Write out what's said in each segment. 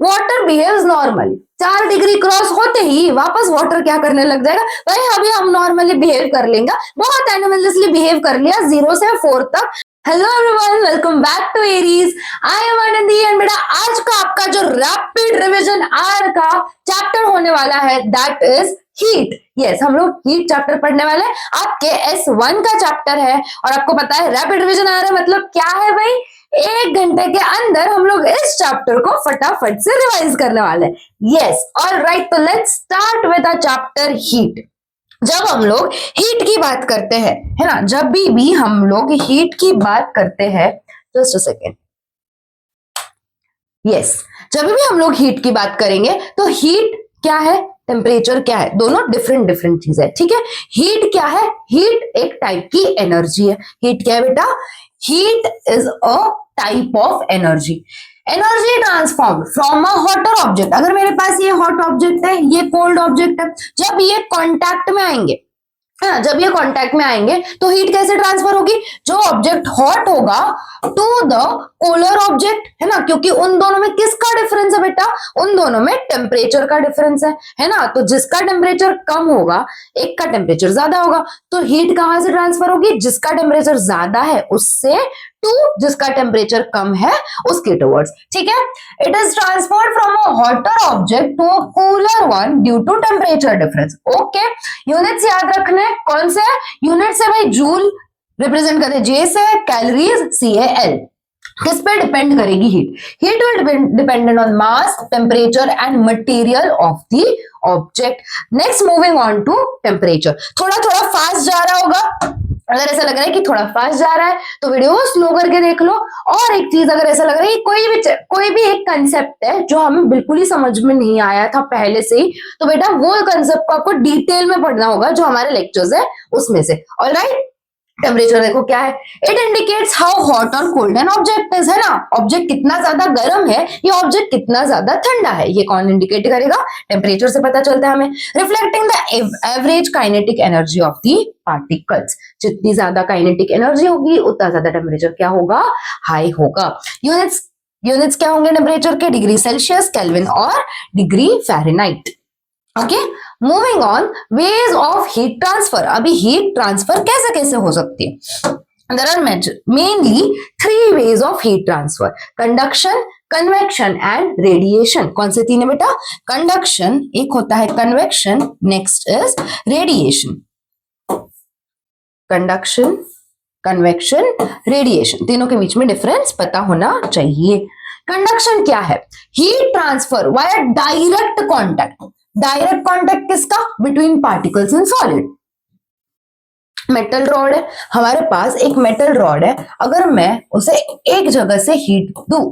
Water behaves normally, 4 degree cross होते ही वापस वाटर क्या करने लग जाएगा, भाई अभी हम नॉर्मली बिहेव कर लेंगे, बहुत एनिमलसली बिहेव कर लिया 0 से 4 तक। Hello everyone, welcome back to Aries, I am Anandi and बेटा आज का आपका जो रैपिड रिवीजन आर का चैप्टर होने वाला है दैट इज हीट। यस, हम लोग हीट चैप्टर पढ़ने वाले हैं, आपके S1 का चैप्टर है और आपको पता है रैपिड रिवीजन आ रहा है मतलब क्या है भाई, 1 घंटे के अंदर हम लोग इस चैप्टर को फटाफट से रिवाइज करने वाले हैं। यस, ऑलराइट, तो let's start with the chapter heat. जब हम लोग हीट की बात करते हैं, है ना, जब भी हम लोग हीट की बात करते हैं, जस्ट अ सेकेंड, यस, जब भी हम लोग हीट की बात करेंगे तो हीट क्या है, टेम्परेचर क्या है, दोनों डिफरेंट डिफरेंट चीज है, ठीक है। हीट क्या है, हीट एक टाइप की एनर्जी है। हीट क्या है बेटा, heat is a type of energy. Energy transform from a hotter object, अगर मेरे पास ये हॉट ऑब्जेक्ट है, ये कोल्ड ऑब्जेक्ट है, जब ये कांटेक्ट में आएंगे, हाँ, जब ये कांटेक्ट में आएंगे तो हीट कैसे ट्रांसफर होगी, जो ऑब्जेक्ट हॉट होगा टू द कोलर ऑब्जेक्ट, है ना, क्योंकि उन दोनों में किसका डिफरेंस है बेटा, उन दोनों में टेम्परेचर का डिफरेंस है ना, तो जिसका टेम्परेचर कम होगा एक का टेम्परेचर ज्यादा होगा, तो हीट कहां से ट्रांसफर होगी, जिसका टेम्परेचर ज्यादा है उससे टू जिसका टेम्परेचर कम है उसके टुवर्ड्स, ठीक है। It is transferred from a hotter object to a cooler one due to temperature difference. Okay, units याद रखने, कौन से यूनिट से भाई, जूल रिप्रेजेंट करते, जे से कैलोरीज, CAL। किस पे डिपेंड करेगी heat, heat will dependent on mass, temperature and material of the object. Next moving on to temperature, थोड़ा थोड़ा फास्ट जा रहा होगा, अगर ऐसा लग रहा है कि थोड़ा फास्ट जा रहा है तो वीडियो स्लो करके देख लो। और एक चीज, अगर ऐसा लग रहा है कि कोई भी एक कंसेप्ट है जो हमें बिल्कुल ही समझ में नहीं आया था पहले से ही, तो बेटा वो कंसेप्ट को आपको डिटेल में पढ़ना होगा जो हमारे लेक्चर्स है उसमें से। ऑलराइट, टेम्परेचर देखो क्या है, इट इंडिकेट्स हाउ हॉट और कोल्ड एन ऑब्जेक्ट इज, है ना, ऑब्जेक्ट कितना ज्यादा गर्म है या ऑब्जेक्ट कितना ज्यादा ठंडा है, ये कौन इंडिकेट करेगा, टेम्परेचर से पता चलता है हमें। Reflecting the average kinetic energy of the particles, जितनी ज्यादा काइनेटिक एनर्जी होगी उतना ज्यादा टेम्परेचर क्या होगा, हाई होगा। यूनिट्स क्या होंगे टेम्परेचर के, डिग्री सेल्सियस, केल्विन और degree Fahrenheit. Okay, moving on, ways of heat transfer. अभी हीट ट्रांसफर कैसे कैसे हो सकती है, there are mainly 3 ways of heat transfer, conduction, convection and radiation. कौन से 3 है बेटा, कंडक्शन, एक होता है convection, next is radiation. Conduction, convection, radiation, तीनों के बीच में डिफरेंस पता होना चाहिए। कंडक्शन क्या है, heat transfer via direct contact. Direct contact किसका, between particles in solid. Metal rod है, हमारे पास एक मेटल रॉड है, अगर मैं उसे एक जगह से हीट दूं,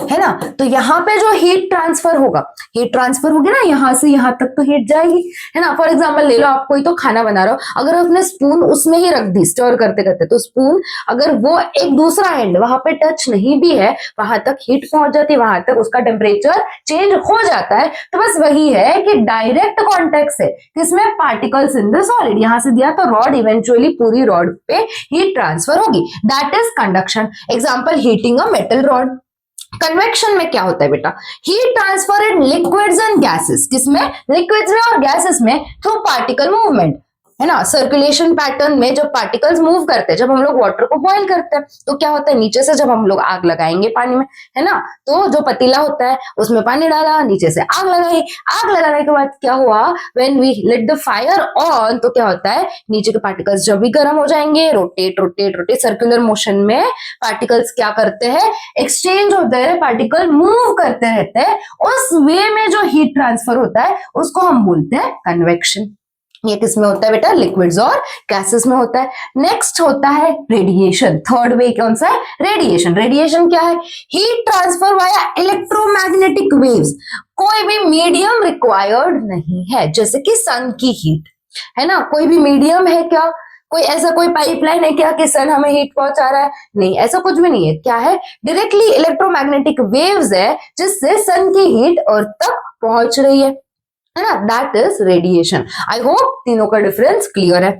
है ना, तो यहाँ पे जो हीट ट्रांसफर होगी ना, यहाँ से यहाँ तक तो हीट जाएगी, है ना। फॉर एग्जांपल ले लो, आप कोई तो खाना बना रहे हो, अगर आपने स्पून उसमें ही रख दी स्टर करते करते, तो स्पून अगर वो एक दूसरा एंड वहां पे टच नहीं भी है, वहां तक हीट पहुंच जाती है, वहां तक उसका टेम्परेचर चेंज हो जाता है। तो बस वही है कि डायरेक्ट कॉन्टेक्ट से किसमें, पार्टिकल्स इन द सॉलिड, यहां से दिया तो रॉड, इवेंचुअली पूरी रॉड पे हीट ट्रांसफर होगी, that is conduction. Example, heating a metal rod. Convection में क्या होता है बेटा, heat transfer in liquids and gases, किसमें, लिक्विड्स में और गैसेस में, थ्रू पार्टिकल मूवमेंट, है ना। सर्कुलेशन पैटर्न में जब पार्टिकल्स मूव करते हैं, जब हम लोग वाटर को बॉईल करते हैं तो क्या होता है, नीचे से जब हम लोग आग लगाएंगे पानी में, है ना, तो जो पतीला होता है उसमें पानी डाला, नीचे से आग लगाई, आग लगाने के बाद क्या हुआ, when we let the fire on, तो क्या होता है, नीचे के पार्टिकल्स जब भी गर्म हो जाएंगे, rotate rotate rotate circular motion में पार्टिकल्स क्या करते हैं, एक्सचेंज होते हैं, पार्टिकल मूव करते रहते हैं, उस वे में जो हीट ट्रांसफर होता है उसको हम बोलते हैं कन्वेक्शन। ये किस में होता है बेटा, लिक्विड्स और गैसेस में होता है। नेक्स्ट होता है रेडिएशन, थर्ड वे कौन सा है, रेडिएशन। रेडिएशन क्या है, heat transfer via electromagnetic waves. कोई भी मीडियम रिक्वायर्ड नहीं है, जैसे कि सन की हीट, है ना, कोई भी मीडियम है क्या, कोई ऐसा कोई पाइपलाइन है क्या कि सन हमें हीट पहुंचा रहा है, नहीं, ऐसा कुछ भी नहीं है। क्या है, डायरेक्टली इलेक्ट्रोमैग्नेटिक वेव्स है जिससे सन की हीट अर्थ तक पहुंच रही है ना, that is radiation. I hope तीनों का डिफरेंस क्लियर है।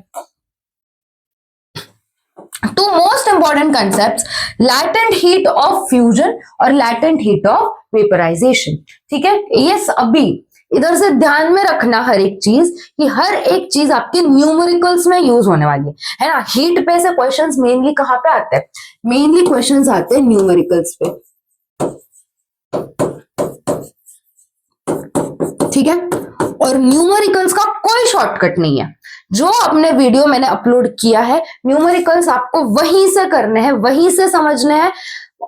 Two most important concept, latent heat of fusion और लैटेंट हीट ऑफ वेपराइजेशन। ठीक है, ये अभी इधर से ध्यान में रखना हर एक चीज, कि हर एक चीज आपके न्यूमेरिकल्स में यूज होने वाली है ना। हीट पे से क्वेश्चंस मेनली कहाँ पे आते हैं, मेनली क्वेश्चंस आते हैं न्यूमेरिकल्स पे। ठीक है, और न्यूमेरिकल्स का कोई शॉर्टकट नहीं है। जो अपने वीडियो मैंने अपलोड किया है, न्यूमेरिकल्स आपको वहीं से करने हैं, वहीं से समझने हैं।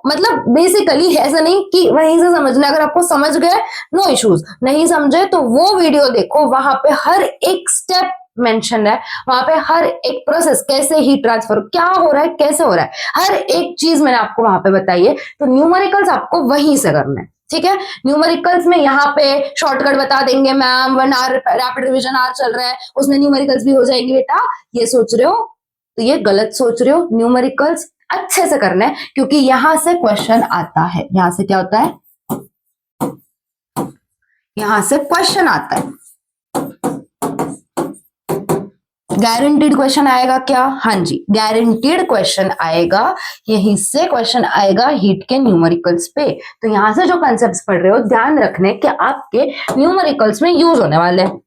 मतलब बेसिकली ऐसा नहीं कि वहीं से समझना, अगर आपको समझ गए नो इश्यूज, नहीं समझे तो वो वीडियो देखो, वहां पे हर एक स्टेप मेंशन है, वहां पे हर एक प्रोसेस, कैसे हीट ट्रांसफर क्या हो रहा है, कैसे हो रहा है, हर एक चीज मैंने आपको वहां पे बताई है। तो न्यूमेरिकल्स आपको वहीं से करना है। ठीक है, न्यूमेरिकल्स में यहाँ पे शॉर्टकट बता देंगे ma'am, 1 hour rapid revision hour चल रहा है उसमें न्यूमेरिकल्स भी हो जाएंगे बेटा, ये सोच रहे हो तो ये गलत सोच रहे हो। न्यूमेरिकल्स अच्छे से करना है, क्योंकि यहां से क्वेश्चन आता है। यहां से क्या होता है, यहां से क्वेश्चन आता है। गारंटीड क्वेश्चन आएगा क्या, हाँ जी गारंटीड क्वेश्चन आएगा, यहीं से क्वेश्चन आएगा हीट के न्यूमेरिकल्स पे। तो यहां से जो कॉन्सेप्ट्स पढ़ रहे हो ध्यान रखने कि आपके न्यूमेरिकल्स में यूज होने वाले हैं।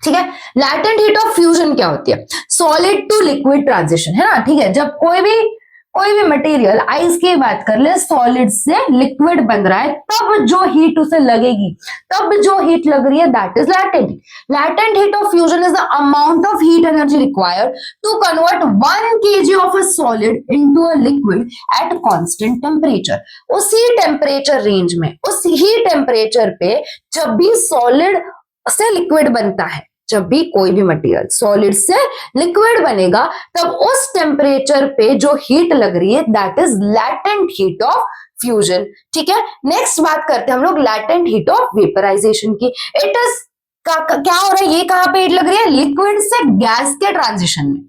ठीक है, लैटेंट हीट ऑफ फ्यूजन क्या होती है, सॉलिड टू लिक्विड ट्रांजिशन, है ना। ठीक है, जब कोई भी मटेरियल, आइस की बात कर ले, सॉलिड से लिक्विड बन रहा है, तब जो हीट उसे लगेगी, तब जो हीट लग रही है, that is latent. Latent heat of fusion is the amount of heat energy required to convert 1 kg of a solid into a liquid at constant temperature. उसी टेम्परेचर रेंज में, उस ही टेम्परेचर पे जब भी सॉलिड से लिक्विड बनता है, जब भी कोई भी मटेरियल सॉलिड से लिक्विड बनेगा, तब उस टेम्परेचर पे जो हीट लग रही है, that is latent heat of fusion. ठीक है, नेक्स्ट बात करते हैं हम लोग लैटेंट हीट ऑफ वेपराइजेशन की। इट इज क्या हो रहा है, ये कहां पे हीट लग रही है, लिक्विड से गैस के ट्रांजिशन में।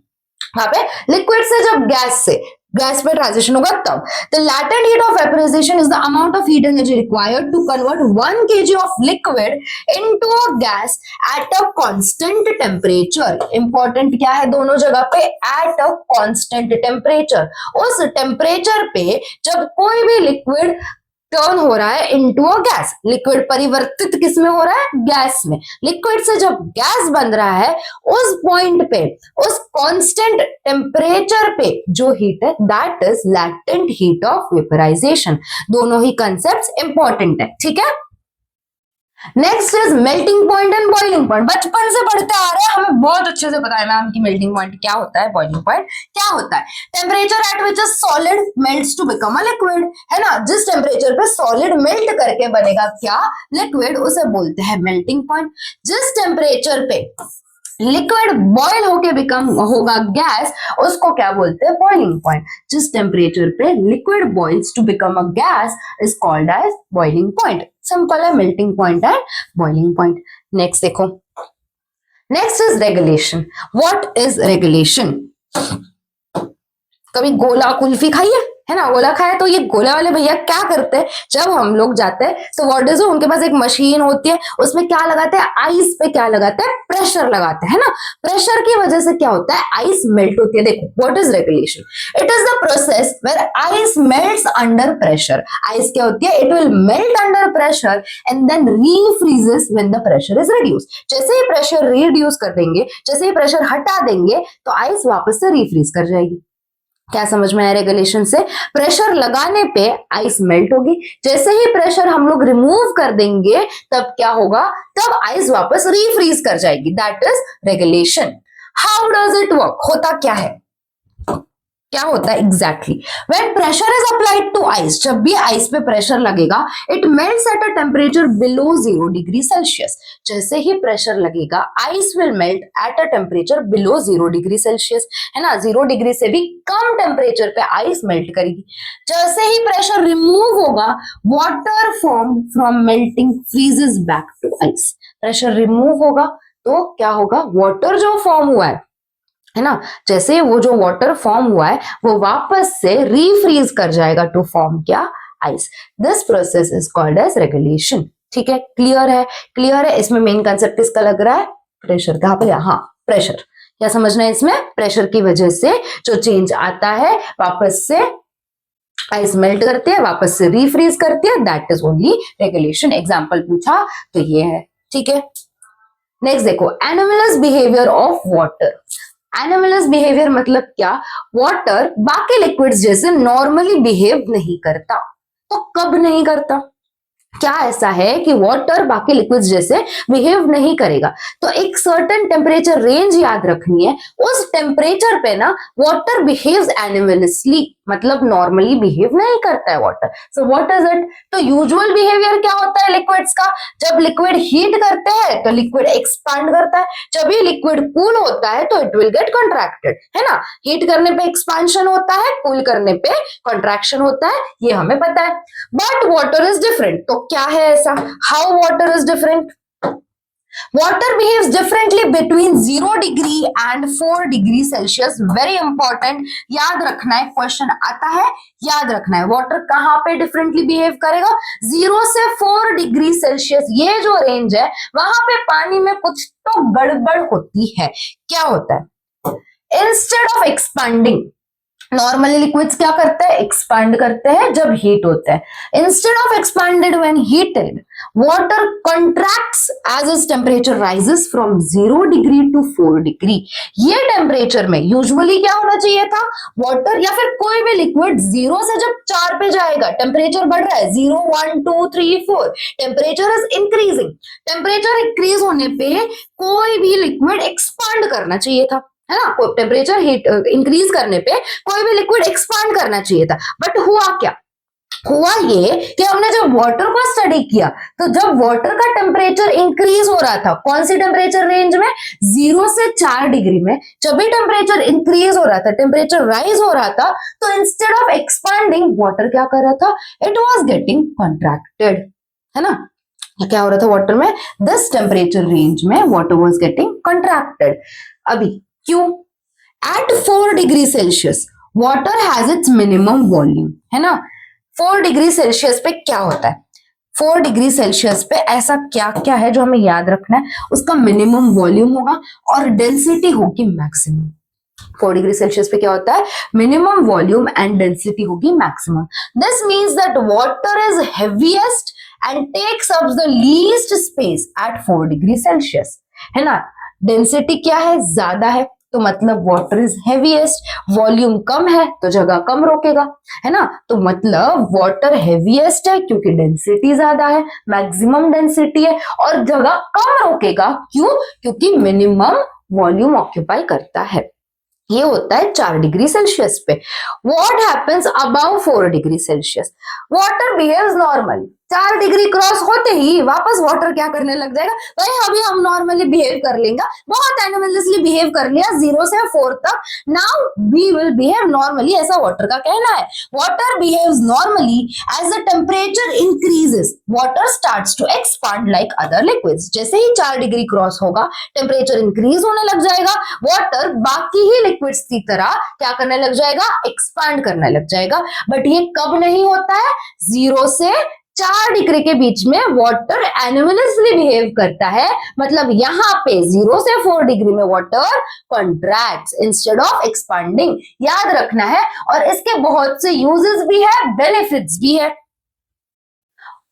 वहां पे लिक्विड से जब गैस पे ट्रांजिशन होगा तब। The latent heat of vaporization is the amount of heat energy required to convert 1 kg of liquid into a gas at a constant temperature. Important क्या है दोनों जगह पे, एट अ कांस्टेंट टेम्परेचर। उस temperature पे जब कोई भी लिक्विड टर्न हो रहा है इनटू अ गैस, लिक्विड परिवर्तित किस में हो रहा है, गैस में। लिक्विड से जब गैस बन रहा है, उस पॉइंट पे, उस कांस्टेंट टेम्परेचर पे जो हीट है, that is latent heat of vaporization. दोनों ही कंसेप्ट्स इंपॉर्टेंट है। ठीक है, next is melting point and boiling point. बचपन से पढ़ते आ रहे हैं, हमें बहुत अच्छे से पता है मैम कि मेल्टिंग पॉइंट क्या होता है, बॉइलिंग पॉइंट क्या होता है। Temperature at which a solid melts to become a liquid, है ना। जिस टेम्परेचर पे सॉलिड मेल्ट करके बनेगा क्या, लिक्विड, उसे बोलते हैं मेल्टिंग पॉइंट। जिस टेम्परेचर पे लिक्विड बॉयल होके बिकम होगा गैस, उसको क्या बोलते हैं, बॉइलिंग पॉइंट। जिस टेम्परेचर पे liquid boils to become a gas is called as boiling point. Simple है, melting point and boiling point. Next देखो, next is regulation. What is regulation, कभी गोला कुल्फी खाई है ना, गोला खाया, तो ये गोला वाले भैया क्या करते हैं, जब हम लोग जाते हैं तो व्हाट इज, उनके पास एक मशीन होती है, उसमें क्या लगाते हैं, आइस पे क्या लगाते हैं, प्रेशर लगाते हैं ना। प्रेशर की वजह से क्या होता है, आइस मेल्ट होती है। देखो what is regulation, it is the process where ice melts under pressure. Ice क्या होती है, it will melt under pressure and then refreezes when the pressure is reduce. जैसे ही प्रेशर रिड्यूस कर देंगे, जैसे ही प्रेशर हटा देंगे, तो आइस वापस से रीफ्रीज कर जाएगी। क्या समझ में आया, रेगुलेशन से प्रेशर लगाने पे आइस मेल्ट होगी, जैसे ही प्रेशर हम लोग रिमूव कर देंगे तब क्या होगा, तब आइस वापस रीफ्रीज कर जाएगी, that is regulation. How does it work, होता क्या है, क्या होता है exactly, when pressure is applied to ice, जब भी आइस पे प्रेशर लगेगा, it melts at a temperature below 0 degree Celsius. जैसे ही प्रेशर लगेगा, ice will melt at a temperature below 0 degree Celsius, है ना। 0 डिग्री से भी कम टेम्परेचर पे आइस मेल्ट करेगी। जैसे ही प्रेशर रिमूव होगा, water form from melting freezes back to ice. Pressure remove होगा तो क्या होगा, वाटर जो फॉर्म हुआ है ना, जैसे वो जो वाटर फॉर्म हुआ है वो वापस से रीफ्रीज कर जाएगा टू फॉर्म क्या, ice. This process is called as regulation. ठीक है, क्लियर है, क्लियर है। इसमें मेन कंसेप्ट किसका लग रहा है, प्रेशर का। हाँ, प्रेशर, क्या समझना है इसमें? प्रेशर की वजह से जो चेंज आता है, वापस से आइस मेल्ट करती है, वापस से रीफ्रीज करती है, that is only regulation. Example पूछा तो ये है, ठीक है। नेक्स्ट देखो, anomalous behaviour of water. Anomalous behaviour मतलब क्या? वाटर बाकी लिक्विड्स जैसे नॉर्मली बिहेव नहीं करता। तो कब नहीं करता? क्या ऐसा है कि वाटर बाकी लिक्विड्स जैसे बिहेव नहीं करेगा? तो एक सर्टेन टेम्परेचर रेंज याद रखनी है, उस टेम्परेचर पे ना वाटर बिहेव्स एनिमलसली, मतलब नॉर्मली बिहेव नहीं करता है water. So what is it? तो यूजुअल बिहेवियर क्या होता है लिक्विड्स का? जब लिक्विड हीट करते हैं तो लिक्विड एक्सपांड करता है, जब ये लिक्विड कूल होता है तो इट विल गेट कॉन्ट्रैक्टेड, है ना। हीट करने पे एक्सपांशन होता है, कूल करने पे कॉन्ट्रैक्शन होता है, ये हमें पता है। But water is different. तो क्या है ऐसा? How water is different? Water behaves differently between 0 degree and 4 degree Celsius. Very important, याद रखना है, क्वेश्चन आता है, याद रखना है। वाटर कहां पे डिफरेंटली बिहेव करेगा? 0 से 4 डिग्री सेल्सियस, ये जो रेंज है वहां पे पानी में कुछ तो गड़बड़ होती है। क्या होता है? Instead of expanding, normally liquids क्या करते हैं? एक्सपांड करते हैं जब हीट होता है। Instead of expanded when heated, water contracts as its temperature rises from 0 degree to 4 degree. ये टेम्परेचर में यूजुअली क्या होना चाहिए था? वाटर या फिर कोई भी लिक्विड 0 से जब 4 पे जाएगा, टेम्परेचर बढ़ रहा है, 0 1 2 3 4, temperature is increasing. Temperature increase होने पे कोई भी लिक्विड एक्सपांड करना चाहिए था, है ना। टेम्परेचर हीट इंक्रीज करने पे कोई भी लिक्विड एक्सपांड करना चाहिए था। बट हुआ क्या? हुआ ये कि हमने जब वाटर को स्टडी किया तो जब वाटर का टेम्परेचर इंक्रीज हो रहा था, कौन सी टेम्परेचर रेंज में? 0 से 4 डिग्री में, जब भी टेम्परेचर इंक्रीज हो रहा था, टेम्परेचर राइज हो रहा था, तो इंस्टेड ऑफ एक्सपांडिंग वाटर क्या कर रहा था? इट वॉज गेटिंग कॉन्ट्रैक्टेड, है ना। क्या हो रहा था वाटर में? दिस टेम्परेचर रेंज में वाटर वॉज गेटिंग कॉन्ट्रैक्टेड। अभी क्यों? At 4 degree Celsius water has its minimum volume, है ना। 4 डिग्री सेल्सियस पे क्या होता है? 4 डिग्री सेल्सियस पे ऐसा क्या क्या है जो हमें याद रखना है? उसका मिनिमम वॉल्यूम होगा और डेंसिटी होगी मैक्सिमम। 4 डिग्री सेल्सियस पे क्या होता है? मिनिमम वॉल्यूम एंड डेंसिटी होगी maximum. This means that water is heaviest and takes up the least space at 4 degree Celsius, है ना। डेंसिटी क्या है? ज्यादा है, तो मतलब वाटर इज हेवीएस्ट। वॉल्यूम कम है तो जगह कम रोकेगा, है ना। तो मतलब वाटर हेवीएस्ट है क्योंकि डेंसिटी ज्यादा है, मैक्सिमम डेंसिटी है, और जगह कम रोकेगा। क्यों? क्योंकि मिनिमम वॉल्यूम ऑक्यूपाई करता है। ये होता है 4 डिग्री सेल्सियस पे। What happens above 4 degree Celsius? Water behaves normally. 4 degree cross होते ही वापस वाटर क्या करने लग जाएगा? भाई अभी हम नॉर्मली बिहेव कर लेंगे, बहुत एनिमलसली बिहेव कर लिया 0 से 4 तक, now we will behave normally, ऐसा वाटर का कहना है। Water behaves normally as the temperature increases, water starts to expand like other liquids. जैसे ही 4 डिग्री क्रॉस होगा, टेम्परेचर इंक्रीज होने लग जाएगा, वाटर बाकी ही लिक्विड्स की तरह क्या करने लग जाएगा? एक्सपांड करने लग जाएगा। बट ये कब नहीं होता है? 0 से 4 डिग्री के बीच में वाटर एनिमलसली बिहेव करता है, मतलब यहां पे 0 से 4 डिग्री में water contracts instead of expanding. याद रखना है, और इसके बहुत से यूजेस भी है, बेनिफिट्स भी है।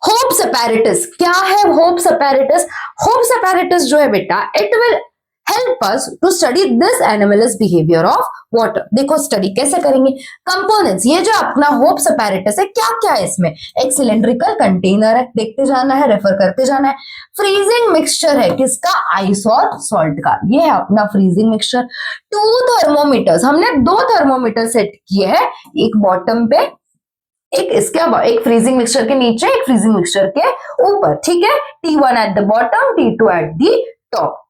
होप्स अपैरेटस क्या है? होप्स अपैरेटस, होप्स अपैरेटस जो है बेटा, it will help us to study this anomalous behaviour of water. देखो स्टडी कैसे करेंगे? कंपोनेंट्स, ये जो अपना होप्स अपैरेटस है, क्या क्या है इसमें? एक सिलेंड्रिकल कंटेनर है, देखते जाना है, रेफर करते जाना है। फ्रीजिंग मिक्सचर है, किसका? आइस और सॉल्ट का, ये है अपना फ्रीजिंग मिक्सचर। 2 थर्मोमीटर्स, हमने 2 थर्मोमीटर सेट किए हैं, एक बॉटम पे, एक इसके, एक फ्रीजिंग मिक्सचर के नीचे, एक फ्रीजिंग मिक्सचर के ऊपर, ठीक है। T1 at the bottom, T2 at the top.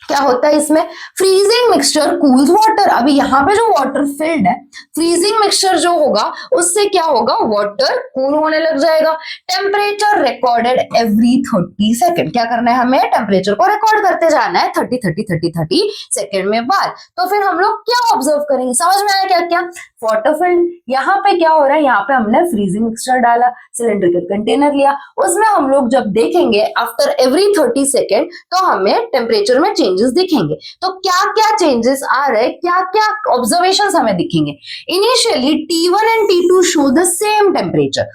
क्या होता है इसमें? Freezing mixture cools water. अभी यहाँ पे जो वाटर फिल्ड है, फ्रीजिंग मिक्सचर जो होगा उससे क्या होगा? वाटर कूल होने लग जाएगा। Temperature recorded every 30 second. क्या करना है हमें? टेम्परेचर को रिकॉर्ड करते जाना है 30 सेकेंड में बाद। तो फिर हम लोग क्या ऑब्जर्व करेंगे? समझ में आया क्या क्या? Water field. यहाँ पे क्या हो रहा है, यहाँ पे हमने फ्रीजिंग मिक्सचर डाला, सिलेंड्रिकल कंटेनर लिया, उसमें हम लोग जब देखेंगे आफ्टर एवरी 30 सेकेंड तो हमें टेम्परेचर में चेंजेस दिखेंगे। तो क्या क्या चेंजेस आ रहे हैं, क्या क्या ऑब्जर्वेशन हमें दिखेंगे। Initially T1 and T2 show the same temperature.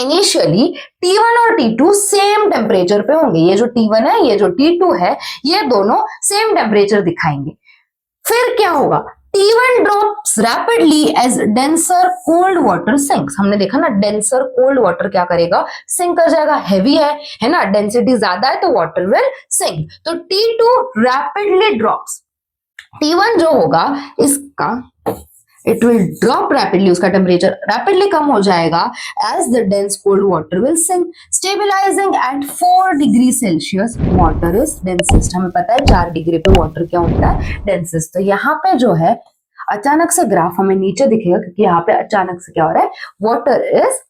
Initially T1 और T2 सेम टेम्परेचर पे होंगे। ये जो T1 है, ये जो T2 है, ये दोनों सेम टेम्परेचर दिखाएंगे। फिर क्या होगा, T1 drops rapidly as denser cold water sinks। हमने देखा ना, denser cold water क्या करेगा, सिंक कर जाएगा। हैवी है ना, डेंसिटी ज्यादा है तो वाटर विल सिंक। तो T2 rapidly drops। T1 जो होगा इसका it will drop rapidly, उसका टेम्परेचर रैपिडली कम हो जाएगा as the dense cold water will sink, stabilizing at 4 degree Celsius water is densest। हमें पता है 4 डिग्री पे वाटर क्या होता है, डेंसेस्ट। तो यहाँ पे जो है अचानक से ग्राफ हमें नीचे दिखेगा, क्योंकि यहाँ पे अचानक से क्या हो रहा है, water is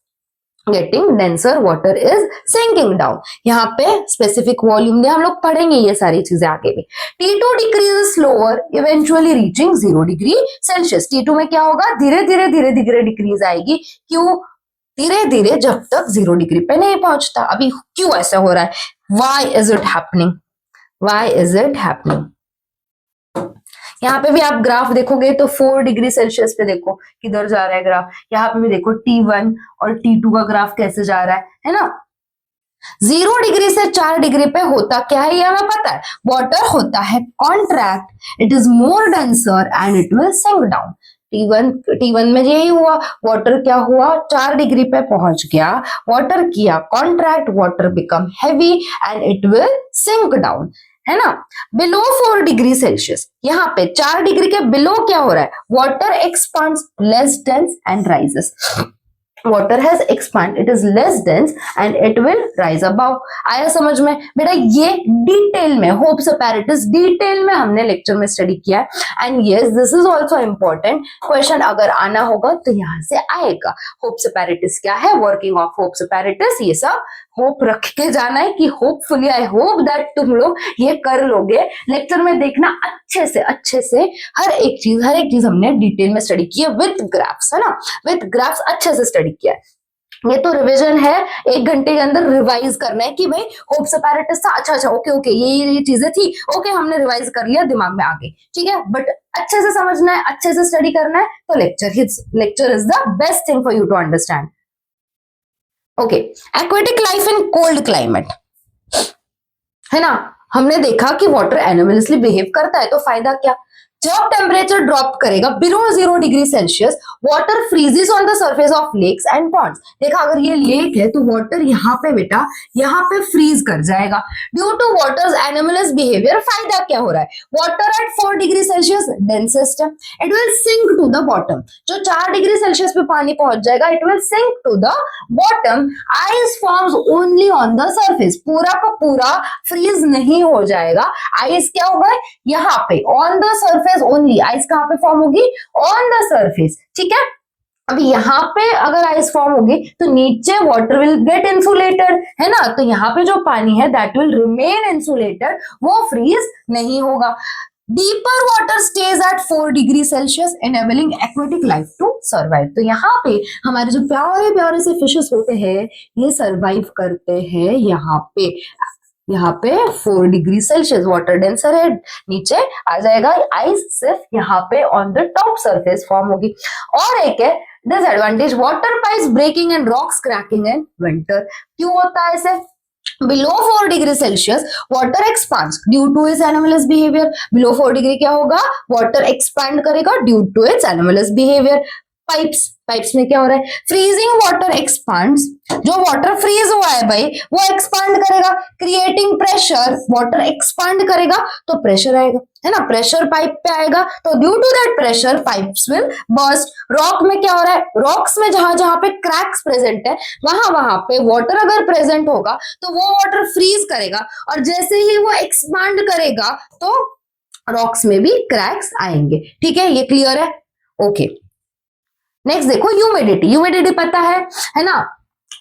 getting denser, water is sinking down. यहाँ पे स्पेसिफिक वॉल्यूम दे, हम लोग पढ़ेंगे ये सारी चीजें आगे भी। T2 decrease slower eventually reaching 0 degree Celsius. T2 में क्या होगा, धीरे धीरे डिक्रीज आएगी। क्यों धीरे धीरे, जब तक 0 डिग्री पे नहीं पहुंचता। अभी क्यों ऐसा हो रहा है, why is it happening, why is it happening. यहाँ पे भी आप ग्राफ देखोगे तो 4 डिग्री सेल्सियस पे देखो किधर जा रहा है ग्राफ। यहाँ पे भी देखो T1 और T2 का ग्राफ कैसे जा रहा है ना। 0 डिग्री से 4 डिग्री पे होता क्या है, ये हमें पता है, वाटर होता है contract, it is more denser and it will sink down. T1 में यही हुआ, वाटर क्या हुआ, 4 डिग्री पे पहुंच गया, वाटर किया contract, water become heavy and it will sink down, है ना। बिलो 4 डिग्री सेल्सियस, यहाँ पे 4 डिग्री के बिलो क्या हो रहा है, water expands, less dense and rises. water has expand, it is less dense and it will rise above। आया समझ में बेटा, ये डिटेल में होप्स अपैरेटस डिटेल में हमने लेक्चर में स्टडी किया है। And yes, this is also important question, अगर आना होगा तो यहां से आएगा। होप्स अपैरेटस क्या है, वर्किंग ऑफ होप्स अपैरेटस, ये सब होप रख के जाना है कि होपफुली, आई होप दैट तुम लोग ये कर लोगे। लेक्चर में देखना अच्छे से हर एक चीज हमने डिटेल में स्टडी की है विद ग्राफ्स, है ना, विद ग्राफ्स अच्छे से स्टडी किया है। ये तो रिवीजन है, 1 घंटे के अंदर रिवाइज करना है कि भाई होप्स अपैरेटस था, अच्छा ओके ये चीजें थी, ओके हमने रिवाइज कर लिया, दिमाग में आ गई, ठीक है। बट अच्छे से समझना है, अच्छे से स्टडी करना है, तो lecture is the best thing for you to understand. Okay, aquatic life in cold climate, है ना। हमने देखा कि वाटर एनोमलसली बिहेव करता है, तो फायदा क्या, जब टेम्परेचर ड्रॉप करेगा below 0 degree Celsius, water freezes on the surface of lakes and ponds. देखा, अगर ये लेक है तो वाटर यहाँ पे बेटा, यहाँ पे फ्रीज कर जाएगा due to water's anomalous behaviour. फायदा क्या हो रहा है, water at 4 degree Celsius densest है, it will sink to the bottom. जो 4 डिग्री सेल्सियस पे पानी पहुंच जाएगा, it will sink to the bottom. Ice forms only on the surface, पूरा का पूरा फ्रीज नहीं हो जाएगा। आइस क्या होगा, यहाँ पे on the surface only. Ice कहां पे फॉर्म होगी, ऑन द सरफेस, ठीक है। अभी यहाँ पे अगर आइस फॉर्म होगी तो नीचे वाटर विल गेट इंसुलेटेड, है ना, तो यहाँ पे जो पानी है दैट विल रिमेन इंसुलेटेड, वो फ्रीज नहीं होगा। Deeper water stays at 4 degree Celsius enabling aquatic life to survive. तो यहाँ पे हमारे जो प्यारे प्यारे से फिशेस होते हैं, ये सर्वाइव करते हैं यहाँ पे 4 डिग्री सेल्सियस, वाटर डेंसर है, नीचे आ जाएगा आइस, सिर्फ यहाँ पे on the top surface form होगी। और एक है disadvantage, water pipes breaking and rocks cracking in winter. क्यों होता है ऐसे, below 4 degree Celsius water expands due to its anomalous behaviour. Below 4 degree क्या होगा, वाटर एक्सपैंड करेगा due to its anomalous behaviour. Pipes में क्या हो रहा है, फ्रीजिंग वाटर एक्सपांड्स, जो वाटर फ्रीज हुआ है भाई वो एक्सपांड करेगा, क्रिएटिंग प्रेशर, वाटर एक्सपांड करेगा तो प्रेशर आएगा, है ना, प्रेशर पाइप पे आएगा, तो due to that pressure pipes will burst. Rock में क्या हो रहा है, रॉक्स में जहां पे क्रैक्स प्रेजेंट है, वहां पे वाटर अगर प्रेजेंट होगा तो वो वाटर फ्रीज करेगा, और जैसे ही वो एक्सपांड करेगा तो रॉक्स में भी क्रैक्स आएंगे, ठीक है, ये क्लियर है। ओके, नेक्स्ट देखो ह्यूमिडिटी। ह्यूमिडिटी पता है ना,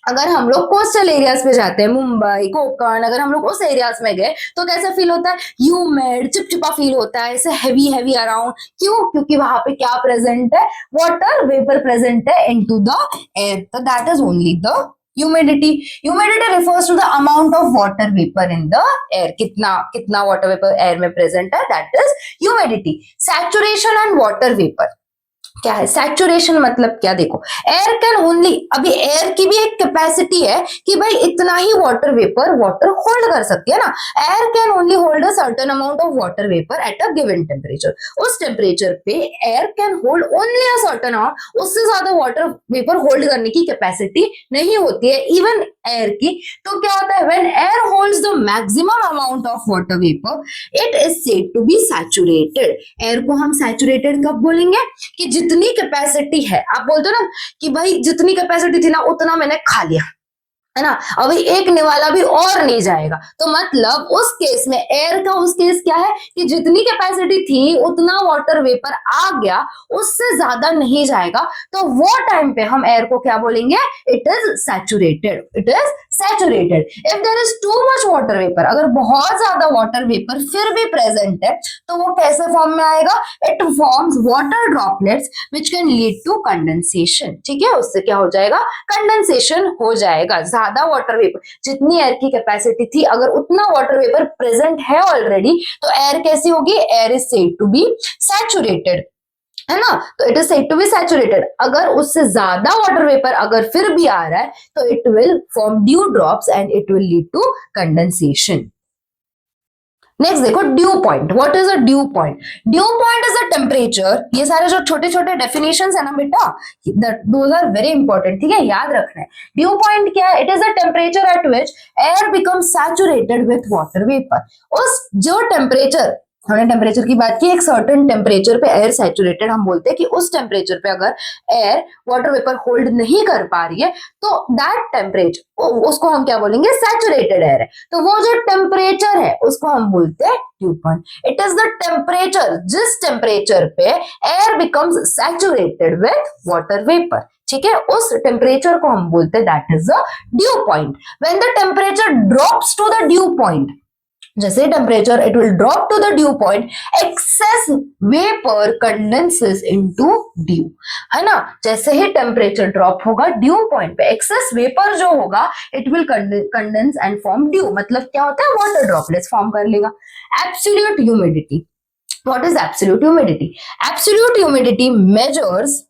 अगर हम लोग कोस्टल एरियाज पे जाते हैं, मुंबई, कोकण, अगर हम लोग उस एरियाज में गए तो कैसा फील होता है? ह्यूमिड, चिपचिपा फील होता है, ऐसे हैवी हैवी अराउंड। क्यों? क्योंकि वहां पे क्या प्रेजेंट है? वाटर वेपर प्रेजेंट है इनटू द एयर, तो that is only the humidity. Humidity refers to the amount of water vapour in the air, कितना कितना वाटर वेपर एयर में प्रेजेंट है, that is humidity. Saturation and water vapour क्या है? Saturation मतलब क्या? देखो, एयर कैन ओनली, अभी एयर की भी एक कैपेसिटी है कि भाई इतना ही वाटर वेपर वाटर होल्ड कर सकती है ना। Air can only hold a certain amount of water vapour at a given temperature. उस टेम्परेचर पे air can hold only a certain amount, उससे ज्यादा वाटर वेपर होल्ड करने की कैपेसिटी नहीं होती है इवन एयर की। तो क्या होता है? When air holds the maximum amount of water vapour it is said to be saturated. Air को हम सैचुरेटेड कब बोलेंगे? कि जितनी कैपेसिटी है, आप बोलते हो ना कि भाई जितनी कैपेसिटी थी ना उतना मैंने खा लिया, है ना, अभी एक निवाला भी और नहीं जाएगा। तो मतलब उस केस में एयर का उस केस क्या है कि जितनी कैपेसिटी थी उतना वाटर वेपर आ गया, उससे ज्यादा नहीं जाएगा। तो वो टाइम पे हम एयर को क्या बोलेंगे? It is saturated, it is saturated. If there is too much water vapour, अगर बहुत ज्यादा वाटर वेपर फिर भी प्रेजेंट है तो वो कैसे फॉर्म में आएगा? It forms water droplets which can lead to condensation. ठीक है, उससे क्या हो जाएगा? कंडेंसेशन हो जाएगा। ज्यादा वाटर वेपर, जितनी एयर की कैपेसिटी थी अगर उतना वाटर वेपर प्रेजेंट है ऑलरेडी, तो एयर कैसी होगी? Air is said to be saturated, है ना। तो it is said to be saturated. अगर उससे ज्यादा वाटर वेपर अगर फिर भी आ रहा है तो it will form dew drops and it will lead to condensation. Next देखो, dew point. What is a dew point? Dew point is a temperature. ये सारे जो छोटे छोटे डेफिनेशंस है ना बेटा, दोज आर वेरी इंपॉर्टेंट, ठीक है, याद रखना है। ड्यू पॉइंट क्या है? It is a temperature at which air becomes saturated with water vapour. उस जो टेम्परेचर, हमने टेम्परेचर की बात की, एक सर्टेन टेम्परेचर पे एयर सैचुरेटेड, हम बोलते हैं कि उस टेम्परेचर पे अगर एयर वाटर वेपर होल्ड नहीं कर पा रही है तो दैट टेम्परेचर, उसको हम क्या बोलेंगे? सैचुरेटेड एयर है। तो वो जो टेम्परेचर है उसको हम बोलते हैं dew point. It is the temperature जिस टेम्परेचर पे air becomes saturated with water vapour, ठीक है, उस टेम्परेचर को हम बोलते हैं that is the dew point. When the temperature drops to the dew point, जैसे temperature it will drop to the dew point, excess vapour condenses into dew, है ना। जैसे ही टेम्परेचर ड्रॉप होगा ड्यू पॉइंट पे, एक्सेस वेपर जो होगा it will condense and form due. मतलब क्या होता है? वाटर ड्रॉपलेट्स फॉर्म कर लेगा। Absolute humidity. What is absolute humidity? Absolute humidity measures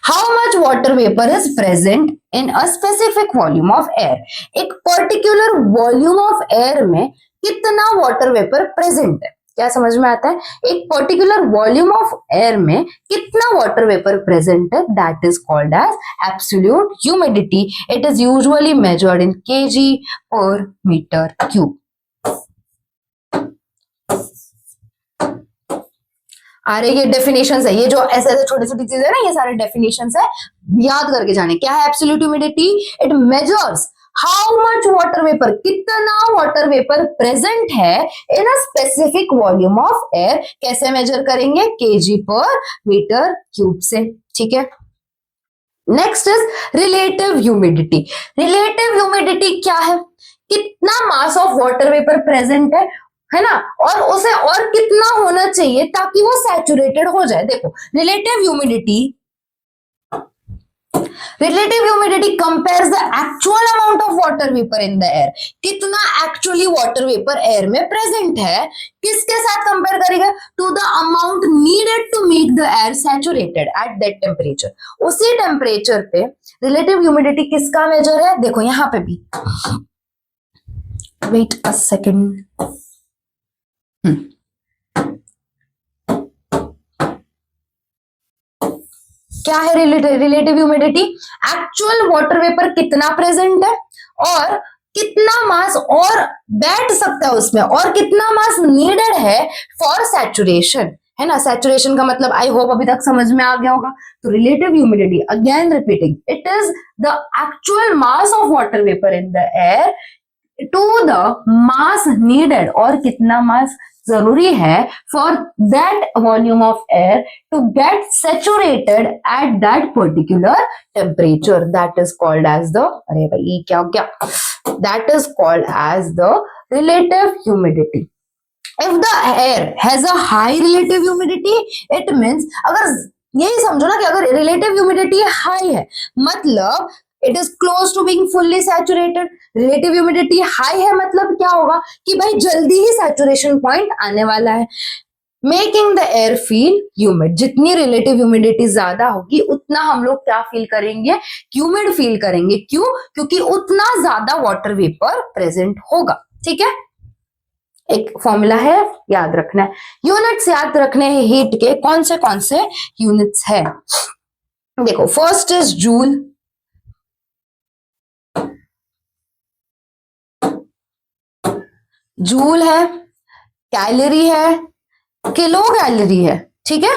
how much water vapor is present in a specific volume of air। एक particular volume of air में कितना water vapour present है, क्या समझ में आता है? एक पर्टिकुलर वॉल्यूम ऑफ एयर में कितना वाटर वेपर प्रेजेंट है, that is called as absolute humidity. It is usually measured in KG per metre cube. अरे ये डेफिनेशंस है, ये जो ऐसे ऐसे छोटी छोटी चीजें है ना, ये सारे डेफिनेशंस है, याद करके जाने। क्या है absolute humidity? It measures how much water vapour, कितना वाटर वेपर प्रेजेंट है in a specific volume of air. कैसे मेजर करेंगे? केजी पर मीटर क्यूब से, ठीक है। Next is relative humidity. Relative humidity क्या है? कितना mass of water vapour present है ना, और उसे और कितना होना चाहिए ताकि वो सैचुरेटेड हो जाए। देखो, relative humidity compares the actual amount of water vapour in the air. कितना एक्चुअली वाटर वेपर एयर में प्रेजेंट है, किसके साथ कंपेयर करेगा? To the amount needed to make the air saturated at that temperature. उसी टेम्परेचर पे relative humidity किसका measure है? देखो यहां पे भी, वेट अ सेकेंड, क्या है relative humidity? Actual water vapour कितना प्रेजेंट है और कितना मास और बैठ सकता है उसमें, और कितना मास नीडेड है फॉर सैचुरेशन, है ना। सैचुरेशन का मतलब आई होप अभी तक समझ में आ गया होगा। तो relative humidity, again repeating, it is the actual mass of water vapour in the air to the mass needed, और कितना मास जरूरी है for that volume of air to get saturated at that particular temperature, that is called as the, अरे भाई क्या हो गया, that is called as the relative humidity. If the air has a high relative humidity, it means, अगर यही समझो ना कि अगर relative humidity हाई है मतलब it is close to being fully saturated. relative humidity high है मतलब क्या होगा कि भाई जल्दी ही saturation point आने वाला है. Making the air feel humid, जितनी रिलेटिव ह्यूमिडिटी ज्यादा होगी उतना हम लोग क्या फील करेंगे, ह्यूमिड फील करेंगे. क्यों? क्योंकि उतना ज्यादा वाटर वेपर प्रेजेंट होगा. ठीक है, एक फॉर्मूला है, याद रखना है. यूनिट्स याद रखने हैं हीट के. कौन से यूनिट्स है? देखो, फर्स्ट इज जूल, जूल है, कैलोरी है, किलो कैलोरी है. ठीक है,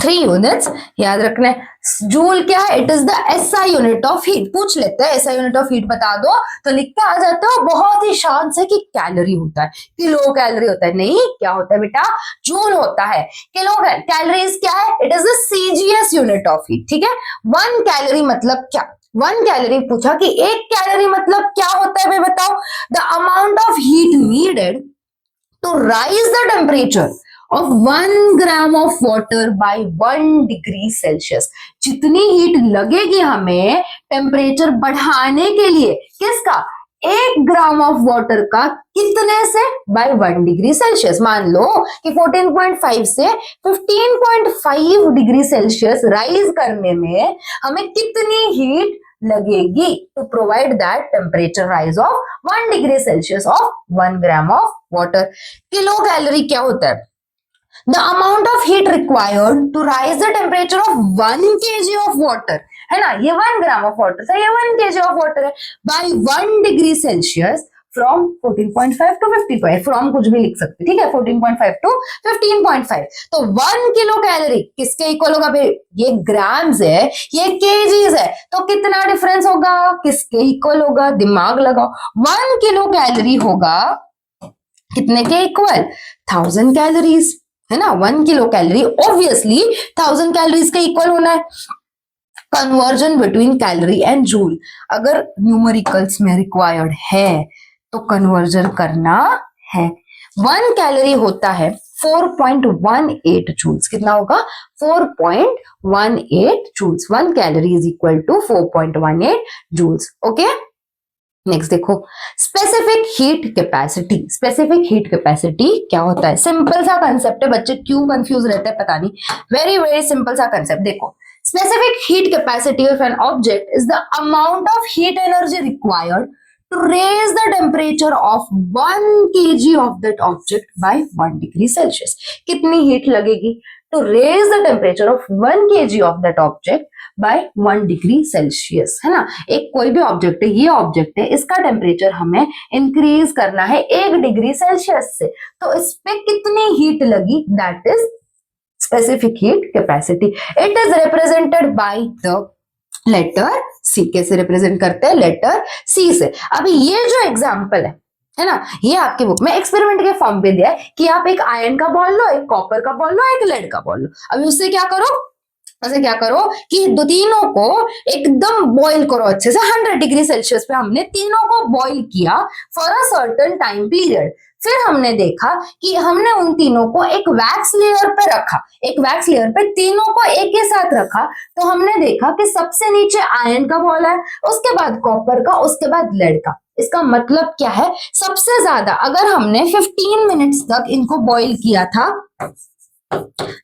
3 यूनिट्स याद रखना है. जूल क्या है? It is the SI unit of heat. पूछ लेते हैं एसआई यूनिट ऑफ हीट बता दो तो लिख के आ जाते हो बहुत ही शान से कि कैलोरी होता है, किलो कैलोरी होता है. नहीं, क्या होता है बेटा? जूल होता है. किलो कैलोरीज क्या है? It is the CGS unit of heat. ठीक है, 1 कैलोरी मतलब क्या? 1 कैलोरी पूछा कि 1 कैलोरी मतलब क्या होता है भाई बताओ? The amount of heat needed to raise the temperature of 1 gram of water by 1 degree Celsius. जितनी हीट लगेगी हमें टेम्परेचर बढ़ाने के लिए, किसका? 1 ग्राम ऑफ वाटर का, कितने से? By 1 degree Celsius. मान लो कि 14.5 से 15.5 डिग्री सेल्सियस राइज करने में हमें कितनी हीट लगेगी to provide that temperature rise of 1 degree Celsius of 1 gram of water. Kilo calorie क्या होता है? The amount of heat required to rise the temperature of 1 kg of water, है ना, ये 1 ग्राम ऑफ वाटर था, ये 1 kg of water है, by 1 degree Celsius from 14.5 to 15.5. From कुछ भी लिख सकते, ठीक है, 14.5 टू 15.5. तो 1 किलो कैलोरी किसके इक्वल होगा भाई? ये ग्राम्स है, ये केजीज है, तो कितना डिफरेंस होगा? किसके इक्वल होगा? दिमाग लगाओ. 1 किलो कैलोरी होगा कितने के इक्वल? 1000 कैलोरीज, है ना. 1 किलो कैलोरी ऑब्वियसली 1000 कैलोरीज के इक्वल होना है. Conversion between calorie and joule अगर न्यूमेरिकल्स में रिक्वायर्ड है तो कन्वर्जन करना है. 1 कैलोरी होता है 4.18 जूल्स. कितना होगा? 4.18 joules. 1 calorie is equal to 4.18 joules. Okay, next देखो, specific heat capacity. Specific heat capacity क्या होता है? सिंपल सा कंसेप्ट है, बच्चे क्यों कंफ्यूज रहते हैं पता नहीं. वेरी वेरी सिंपल सा कंसेप्ट. देखो, specific heat capacity of an object is the amount of heat energy required to raise the temperature of 1 kg of that object by 1 degree Celsius. कितनी हीट लगेगी to raise the temperature of 1 kg of that object by 1 degree Celsius, है ना. एक कोई भी object है, ये object है, इसका टेम्परेचर हमें इंक्रीज करना है 1 डिग्री सेल्सियस से, तो इस पे कितनी हीट लगी? That is specific heat capacity. It is represented by the letter C. कैसे रिप्रेजेंट करते हैं? लेटर सी से. अभी ये जो एग्जांपल है ना, ये आपके बुक में एक्सपेरिमेंट के फॉर्म पे दिया है कि आप एक आयरन का बॉल लो, एक कॉपर का बॉल लो, एक लेड का बॉल लो. अभी उससे क्या करो? ऐसे क्या करो कि तीनों को एकदम बॉईल करो अच्छे से. 100 डिग्री सेल्सियस पे हमने तीनों को बॉईल किया for a certain time period. फिर हमने देखा कि हमने उन तीनों को एक वैक्स लेयर पे रखा, एक वैक्स लेयर पे तीनों को एक ही साथ रखा, तो हमने देखा कि सबसे नीचे आयरन का बॉल है, उसके बाद कॉपर का, उसके बाद लेड का. इसका मतलब क्या है? सबसे ज्यादा अगर हमने 15 मिनट्स तक इनको बॉईल किया था,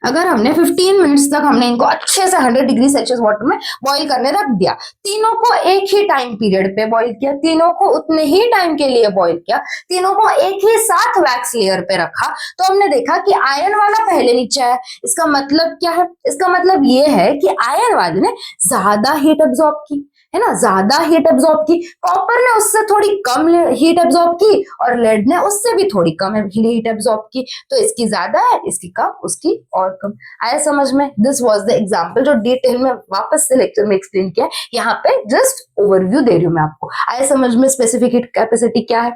अगर हमने 15 मिनट्स तक हमने इनको अच्छे से 100 डिग्री सेल्सियस वाटर में बॉईल करने रख दिया, तीनों को एक ही टाइम पीरियड पे बॉईल किया, तीनों को उतने ही टाइम के लिए बॉईल किया, तीनों को एक ही साथ वैक्स लेयर पे रखा, तो हमने देखा कि आयरन वाला पहले नीचे है. इसका मतलब क्या है? इसका मतलब ये है कि आयरन वाले ने ज्यादा हीट एब्जॉर्ब की, है ना, ज्यादा हीट एब्जॉर्ब की. कॉपर ने उससे थोड़ी कम हीट एब्जॉर्ब की और लेड ने उससे भी थोड़ी कम हीट एब्जॉर्ब की. तो इसकी ज्यादा है, इसकी कम, उसकी और कम. आया समझ में? दिस वाज द एग्जांपल जो डिटेल में वापस से लेक्चर में एक्सप्लेन किया. यहाँ पे जस्ट ओवरव्यू दे रही हूँ मैं आपको. आया समझ में स्पेसिफिक हीट कैपेसिटी क्या है?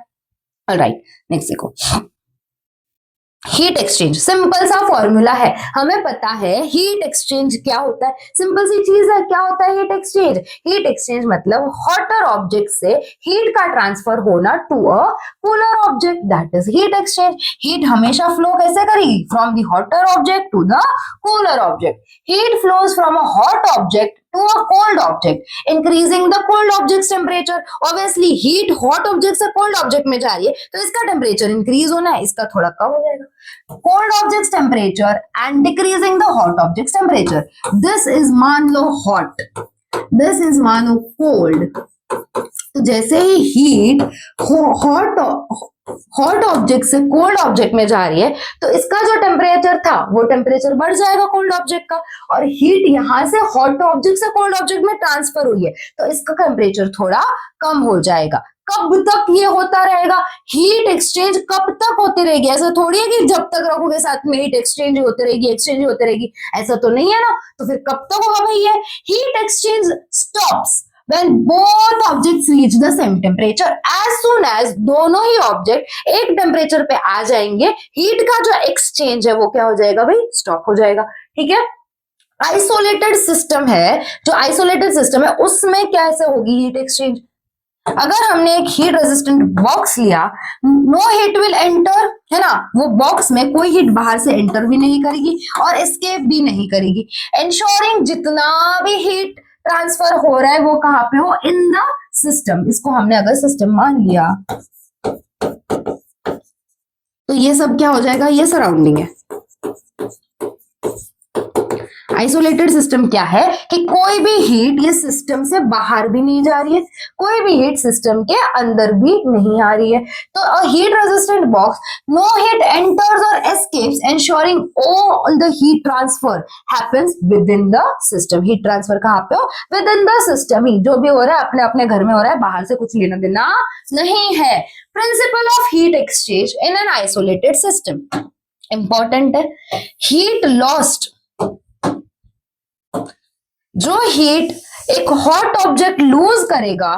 ऑलराइट, नेक्स्ट देखो. हीट एक्सचेंज सिंपल सा फॉर्मूला है, हमें पता है हीट एक्सचेंज क्या होता है, सिंपल सी चीज है। क्या होता है हीट एक्सचेंज? हीट एक्सचेंज मतलब हॉटर ऑब्जेक्ट से हीट का ट्रांसफर होना to a cooler object, that is heat exchange. Heat हमेशा फ्लो कैसे करेगी? From the hotter object to the cooler object. Heat flows from a hot object to a cold object, increasing the cold object's temperature. Obviously heat hot object से cold object में जा रही है तो इसका टेम्परेचर इंक्रीज होना है, इसका थोड़ा कम हो जाएगा। cold object's temperature and decreasing the hot object's temperature. This is मान लो hot, this is मानो cold। तो जैसे ही हीट हॉट ऑब्जेक्ट से कोल्ड ऑब्जेक्ट में जा रही है तो इसका जो टेम्परेचर था वो टेम्परेचर बढ़ जाएगा कोल्ड ऑब्जेक्ट का, और हीट यहां से हॉट ऑब्जेक्ट से कोल्ड ऑब्जेक्ट में ट्रांसफर हुई है तो इसका टेम्परेचर थोड़ा कम हो जाएगा। कब तक ये होता रहेगा? हीट एक्सचेंज कब तक होती रहेगी? ऐसा थोड़ी है कि जब तक रखोगे साथ में हीट एक्सचेंज होती रहेगी, एक्सचेंज होती रहेगी, ऐसा तो नहीं है ना। तो फिर कब तक होगा भाई? ये heat exchange stops when both objects reach the same temperature। as soon as दोनों ही ऑब्जेक्ट एक टेम्परेचर पे आ जाएंगे, हीट का जो एक्सचेंज है वो क्या हो जाएगा भाई? स्टॉप हो जाएगा। ठीक है, आइसोलेटेड सिस्टम है, जो आइसोलेटेड सिस्टम है उसमें कैसे होगी हीट एक्सचेंज? अगर हमने एक हीट रेजिस्टेंट बॉक्स लिया, नो हीट विल एंटर, है ना, वो बॉक्स में कोई हीट बाहर से एंटर भी नहीं करेगी और एस्केप भी नहीं करेगी, इंश्योरिंग जितना भी हीट ट्रांसफर हो रहा है वो कहां पे हो? In the system. इसको हमने अगर सिस्टम मान लिया तो ये सब क्या हो जाएगा? ये सराउंडिंग है। आइसोलेटेड सिस्टम क्या है कि कोई भी हीट ये सिस्टम से बाहर भी नहीं जा रही है, कोई भी हीट सिस्टम के अंदर भी नहीं आ रही है। तो a heat resistant box, no heat enters और escapes, ensuring all the heat transfer happens within the system। Heat transfer कहां पे हो? within the system ही, जो भी हो रहा है अपने अपने घर में हो रहा है, बाहर से कुछ लेना देना नहीं है। Principle of heat exchange in an isolated system important है। हीट लॉस्ट, जो हीट एक हॉट ऑब्जेक्ट लूज करेगा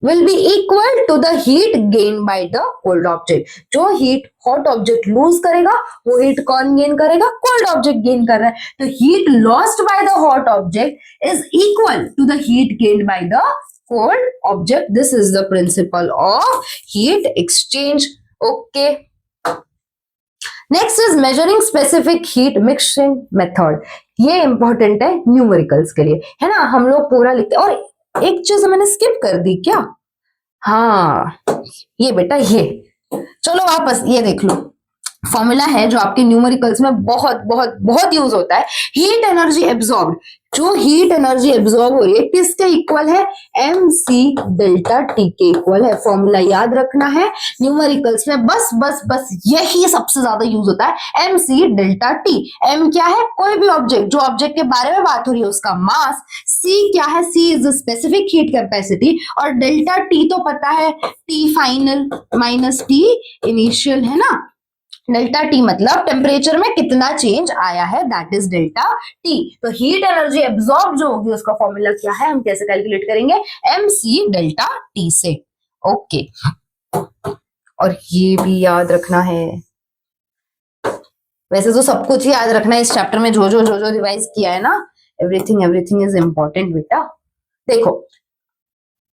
will be equal to the heat gain by the cold object. जो हीट हॉट ऑब्जेक्ट लूज करेगा वो हीट कौन gain करेगा? Cold object gain कर रहा है। तो heat lost by the hot object is equal to the heat gain by the cold object. This is the principle of heat exchange. Okay, next is measuring specific heat mixing method. ये important है numericals के लिए, है ना। हम लोग पूरा लिखते हैं, और एक चीज मैंने स्किप कर दी क्या? हाँ, ये बेटा ये, चलो वापस ये देख लो। फॉर्मूला है जो आपके न्यूमेरिकल्स में बहुत बहुत बहुत यूज होता है। हीट एनर्जी एब्जॉर्ब, जो हीट एनर्जी एब्जॉर्ब हो रही है किसके इक्वल है? एम सी डेल्टा टी के इक्वल है। फॉर्मूला याद रखना है न्यूमेरिकल्स में, बस बस बस यही सबसे ज्यादा यूज होता है, M C delta T. M क्या है? कोई भी ऑब्जेक्ट, जो ऑब्जेक्ट के बारे में बात हो रही है उसका मास। सी क्या है? सी इज स्पेसिफिक हीट कैपेसिटी, और डेल्टा टी तो पता है, T final minus T initial, है ना। डेल्टा टी मतलब टेम्परेचर में कितना चेंज आया है, दैट इज डेल्टा टी। तो हीट एनर्जी एब्जॉर्ब जो होगी उसका फॉर्मूला क्या है, हम कैसे कैलकुलेट करेंगे? एम सी डेल्टा टी से। ओके, और ये भी याद रखना है, वैसे तो सब कुछ ही याद रखना है इस चैप्टर में, जो जो रिवाइज किया है ना, एवरीथिंग इज इंपॉर्टेंट बेटा। देखो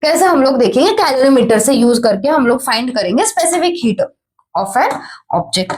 कैसे हम लोग देखेंगे, कैलोरीमीटर से यूज करके हम लोग फाइंड करेंगे specific heat of an object।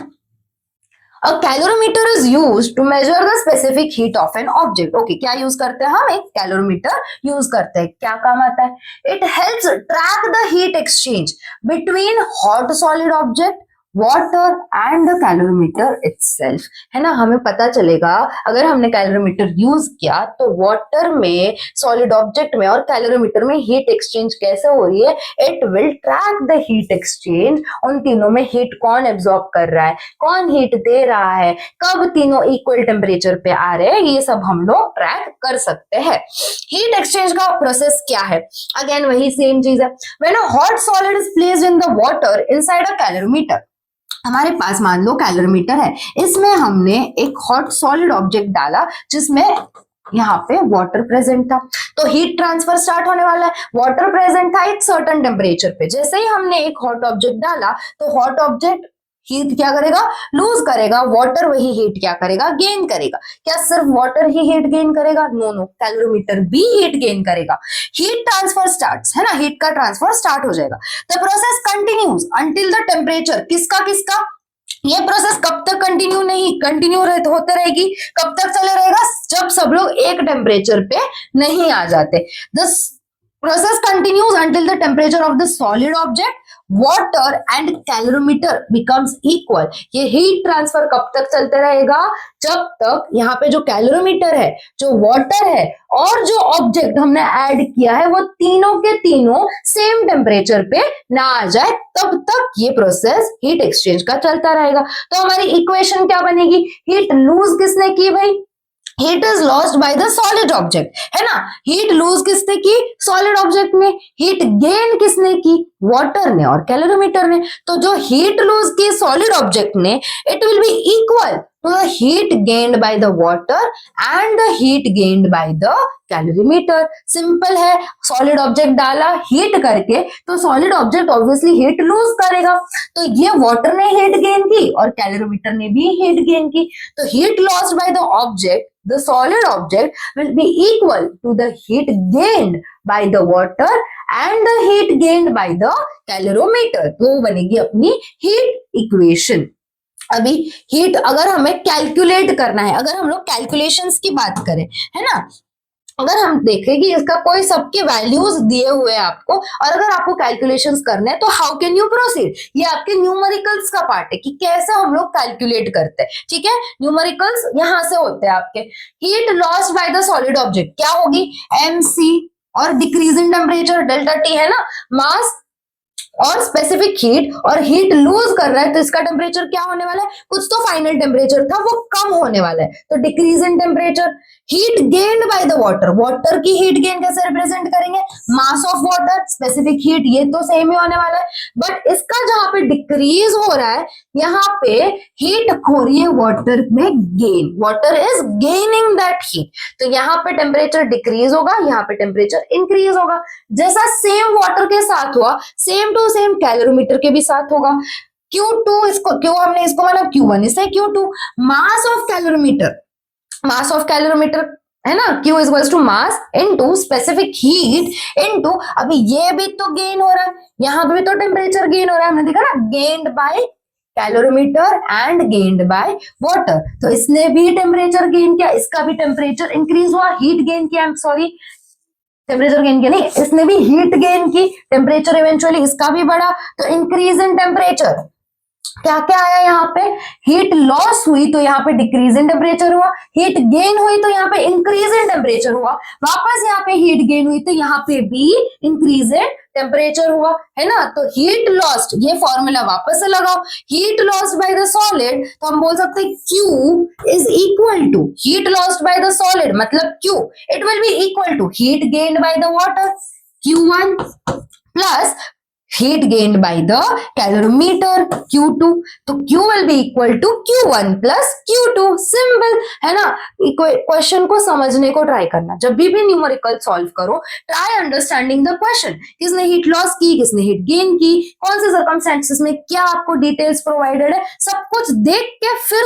A calorimeter is used to measure the specific heat of an object। Okay, क्या यूज करते हैं हम? एक कैलोरीमीटर यूज करते हैं। क्या काम आता है? It helps track the heat exchange between hot solid object, water and the calorimeter itself, है ना। हमें पता चलेगा अगर हमने कैलोरीमीटर यूज किया तो वाटर में, सॉलिड ऑब्जेक्ट में और कैलोरीमीटर में हीट एक्सचेंज कैसे हो रही है। It will track the heat exchange, उन तीनों में हीट कौन एब्जॉर्ब कर रहा है, कौन हीट दे रहा है, कब तीनों इक्वल टेम्परेचर पे आ रहे हैं, ये सब हम लोग ट्रैक कर सकते हैं। हीट एक्सचेंज का प्रोसेस क्या है? अगेन वही सेम चीज है। When a hot solid is placed in the water inside a calorimeter, हमारे पास मान लो कैलोरीमीटर है, इसमें हमने एक हॉट सॉलिड ऑब्जेक्ट डाला जिसमें यहाँ पे वाटर प्रेजेंट था, तो हीट ट्रांसफर स्टार्ट होने वाला है। वाटर प्रेजेंट था एक सर्टेन टेम्परेचर पे, जैसे ही हमने एक हॉट ऑब्जेक्ट डाला तो हॉट ऑब्जेक्ट हीट क्या करेगा, लूज करेगा, वाटर वही हीट क्या करेगा, गेन करेगा। क्या सिर्फ वाटर ही हीट गेन करेगा, नो नो, कैलोरीमीटर भी हीट गेन करेगा। हीट ट्रांसफर स्टार्ट्स, है ना, हीट का ट्रांसफर स्टार्ट हो जाएगा। The process continues until the temperature, किसका किसका, ये प्रोसेस कब तक कंटिन्यू नहीं, कंटिन्यू होते रहेगी, कब तक चले रहेगा, जब सब लोग एक टेम्परेचर पे नहीं आ जाते। This process continues until the temperature of the solid object, water and calorimeter becomes equal. ये हीट ट्रांसफर कब तक चलते रहेगा, जब तक यहाँ पे जो कैलोरीमीटर है, जो वाटर है और जो ऑब्जेक्ट हमने ऐड किया है वो तीनों के तीनों सेम टेम्परेचर पे ना आ जाए, तब तक ये प्रोसेस हीट एक्सचेंज का चलता रहेगा। तो हमारी इक्वेशन क्या बनेगी, हीट लूज किसने की भाई, heat is lost by the solid object, है ना, हीट लूज किसने की, सॉलिड ऑब्जेक्ट ने, हीट गेन किसने की, वाटर ने और कैलोरीमीटर ने। तो जो हीट लूज की सॉलिड ऑब्जेक्ट ने, it will be equal to the heat gained by the water and the heat gained by the calorimeter. Simple है, सॉलिड ऑब्जेक्ट डाला हीट करके, तो solid object obviously heat lose करेगा, तो ये water ने हीट गेन की और कैलोरीमीटर ने भी हीट गेन की। तो heat lost by the object, the solid object will be equal to the heat gained by the water and the heat gained by the calorimeter। तो बनेगी अपनी हीट इक्वेशन। अभी हीट अगर हमें कैलकुलेट करना है, अगर हम लोग कैलकुलेशंस की बात करें, है ना, अगर हम देखें कि इसका कोई सबके वैल्यूज दिए हुए हैं आपको, और अगर आपको कैलकुलेशंस करने हैं, तो हाउ कैन यू प्रोसीड, ये आपके न्यूमेरिकल्स का पार्ट है कि कैसे हम लोग कैलकुलेट करते हैं। ठीक है, न्यूमेरिकल्स यहां से होते हैं आपके। Heat lost by the solid object क्या होगी, mc, और decrease in temperature delta T, है ना, मास और स्पेसिफिक हीट, और हीट लूज कर रहा है तो इसका टेम्परेचर क्या होने वाला है, कुछ तो फाइनल टेम्परेचर था वो कम होने वाला है, तो decrease in temperature. Heat gained by the water, water की हीट गेन कैसे रिप्रेजेंट करेंगे, मास ऑफ वाटर, स्पेसिफिक हीट, ये तो सेम ही होने वाला है, बट इसका जहां पे डिक्रीज हो रहा है, यहाँ पे हीट हो रही है वाटर में gain, water is gaining that heat, तो यहाँ पे टेम्परेचर डिक्रीज होगा, यहाँ पे टेम्परेचर इंक्रीज होगा। जैसा सेम वाटर के साथ हुआ, सेम टू सेम कैलोरीमीटर के भी साथ होगा। Q2, इसको क्यों हमने इसको माना Q1, इसे Q2, mass of calorimeter, mass of calorimeter, है ना, Q is equals to mass into specific heat into, अभी ये भी तो गेन हो रहा है, यहाँ पे भी तो टेम्परेचर गेन हो रहा है, हमने देखा ना, gained by calorimeter and gained by water, तो इसने भी टेम्परेचर गेन किया, इसका भी टेम्परेचर इंक्रीज हुआ, हीट गेन किया, सॉरी टेम्परेचर गेन किया नहीं, इसने भी हीट गेन की, टेम्परेचर इवेंचुअली इसका भी बढ़ा, तो इंक्रीज इन टेम्परेचर। क्या क्या आया यहाँ पे, हीट लॉस हुई तो यहाँ पे डिक्रीज इन टेम्परेचर हुआ, हीट गेन हुई तो यहाँ पे इंक्रीज इन टेम्परेचर हुआ, वापस यहाँ पे हीट गेन हुई तो यहाँ पे भी इंक्रीज इन टेम्परेचर हुआ, है ना। तो हीट लॉस्ट, ये फॉर्मूला वापस से लगाओ, heat lost by the solid, तो हम बोल सकते हैं Q is equal to heat lost by the solid, मतलब Q it will be equal to heat gained by the water Q1 plus heat gained by the calorimeter Q2, तो Q will be equal to Q1 plus Q2, simple है ना। Question को समझने को try करना, जब भी न्यूमेरिकल सॉल्व करो, ट्राई अंडरस्टैंडिंग द क्वेश्चन, किसने हीट लॉस की, किसने हीट गेन की, कौन से सर्कमस्टेंसेस में क्या आपको डिटेल्स प्रोवाइडेड है, सब कुछ देख के फिर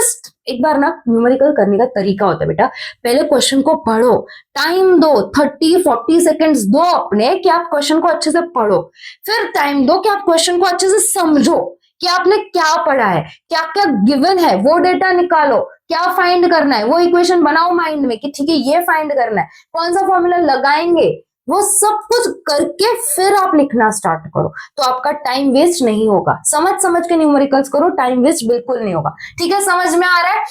एक बार ना न्यूमेरिकल करने का तरीका होता है बेटा, पहले क्वेश्चन को पढ़ो, टाइम दो, 30-40 सेकेंड्स दो अपने कि आप क्वेश्चन को अच्छे से पढ़ो, फिर टाइम दो कि आप क्वेश्चन को अच्छे से समझो कि आपने क्या पढ़ा है, क्या क्या गिवन है, वो डेटा निकालो, क्या फाइंड करना है, वो इक्वेशन बनाओ माइंड में कि ठीक है ये फाइंड करना है, कौन सा फॉर्मूला लगाएंगे, वो सब कुछ करके फिर आप लिखना स्टार्ट करो, तो आपका टाइम वेस्ट नहीं होगा। समझ समझ के न्यूमेरिकल्स करो, टाइम वेस्ट बिल्कुल नहीं होगा। ठीक है, समझ में आ रहा है।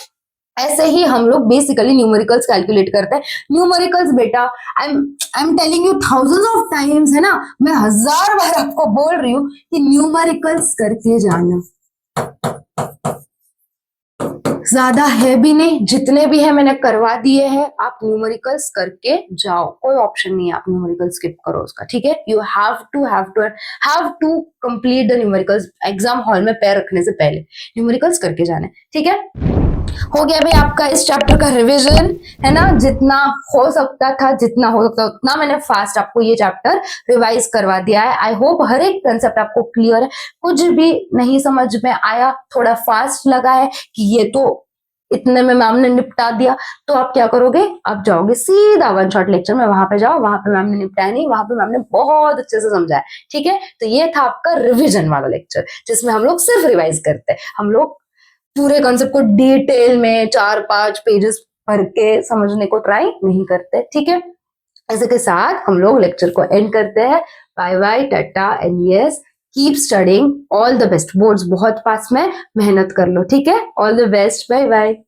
ऐसे ही हम लोग बेसिकली न्यूमेरिकल्स कैलकुलेट करते हैं। न्यूमेरिकल्स बेटा I am telling you thousands of times, है ना, मैं 1000 बार आपको बोल रही हूँ कि न्यूमेरिकल्स करके जाना, ज्यादा है भी नहीं, जितने भी है मैंने करवा दिए हैं, आप न्यूमेरिकल्स करके जाओ, कोई ऑप्शन नहीं है आप न्यूमेरिकल स्किप करो उसका। ठीक है, you have to complete the numericals, exam hall में पैर रखने से पहले न्यूमेरिकल्स करके जाना है। ठीक है, हो गया भाई आपका इस चैप्टर का रिवीजन, है ना। जितना हो सकता था उतना मैंने फास्ट आपको ये चैप्टर रिवाइज करवा दिया है। आई होप हर एक कंसेप्ट आपको क्लियर है, कुछ भी नहीं समझ में आया, थोड़ा फास्ट लगा है कि ये तो इतने में मैम ने निपटा दिया, तो आप क्या करोगे, आप जाओगे सीधा वन शॉट लेक्चर में, वहां पे जाओ, वहां पे मैम ने निपटाया नहीं, वहां पे मैम ने बहुत अच्छे से समझाया। ठीक है, तो ये था आपका रिविजन वाला लेक्चर, जिसमें हम लोग सिर्फ रिवाइज करते हैं। हम लोग पूरे कॉन्सेप्ट को डिटेल में 4-5 पेजेस पढ़ के समझने को ट्राई नहीं करते। ठीक है, ऐसे के साथ हम लोग लेक्चर को एंड करते हैं। Bye bye, tata and yes, keep studying, all the best. Boards बहुत पास में, मेहनत कर लो। ठीक है, all the best, bye bye.